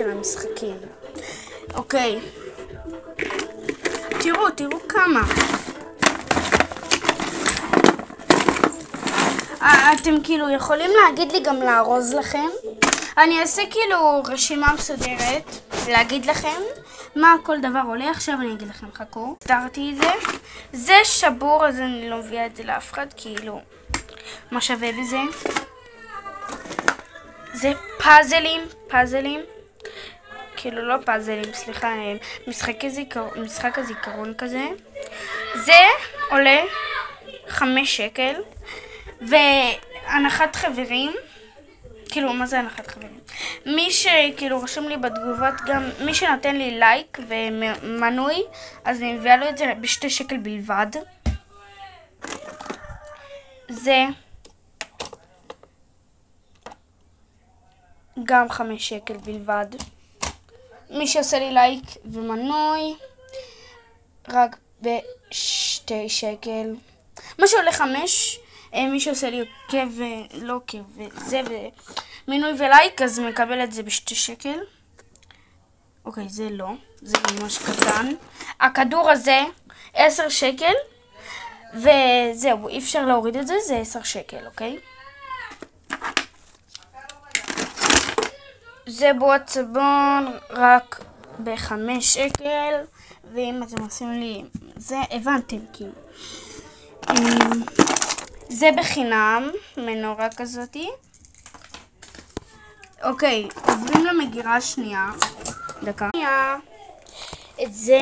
של המשחקים. אוקיי. תראו כמה. אתם כאילו יכולים להגיד לי גם לארוז לכם. אני אעשה כאילו רשימה מסודרת, להגיד לכם מה כל דבר עולה. עכשיו אני אגיד לכם, חכו. הסתרתי את זה. זה שבור, אז אני לא מביאה את זה לאף אחד, כאילו, מה שווה בזה? זה פאזלים. כאילו לא פאזלים, סליחה, משחק הזיכרון כזה. זה עולה 5 שקל. והנחת חברים, כאילו מה זה הנחת חברים? מי שכאילו רשום לי בתגובות, גם מי שנותן לי לייק ומנוי, אז אני מביאה לו את זה ב2 שקל בלבד. זה גם 5 שקל בלבד. מי שעושה לי לייק ומנוי, רק ב2 שקל. מה שעולה 5, מי שעושה לי לא עוקב, וזה ומינוי ולייק, אז מקבל את זה ב2 שקל. אוקיי, זה לא, זה ממש קטן. הכדור הזה 10 שקל, וזהו, אי אפשר להוריד את זה, זה 10 שקל, אוקיי? זה בועת סבון רק ב5 שקל, ואם אתם עושים לי, זה הבנתם כאילו. זה בחינם, מנורה כזאתי. אוקיי, עוברים למגירה השנייה. דקה. את זה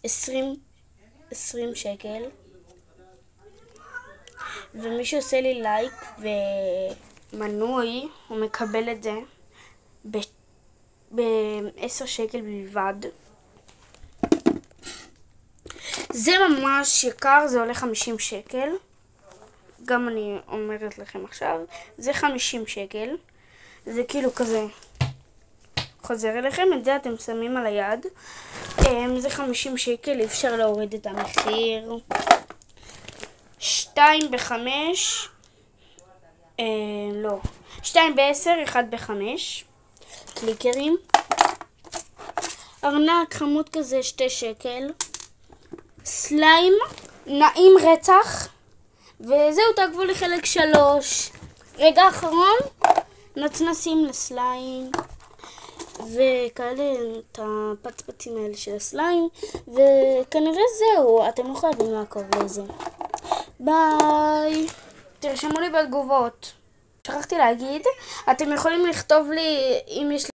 20 שקל. ומי שעושה לי לייק ומנוי, הוא מקבל את זה ב10 שקל בלבד. זה ממש יקר, זה עולה 50 שקל. גם אני אומרת לכם עכשיו, זה 50 שקל. זה כאילו כזה חוזר אליכם, את זה אתם שמים על היד. זה 50 שקל, אי אפשר להוריד את המחיר. 2 ב5, לא, 2 ב10, 1 ב5. קליקרים. ארנק חמוד כזה 2 שקל. סליים נעים רצח. וזהו, תעקבו לחלק 3. רגע אחרון, נצנסים לסליים וכאלה, את הפצפצים האלה של הסליים, וכנראה זהו, אתם לא חייבים לעקוב לזה. ביי. תרשמו לי בתגובות. שכחתי להגיד, אתם יכולים לכתוב לי אם יש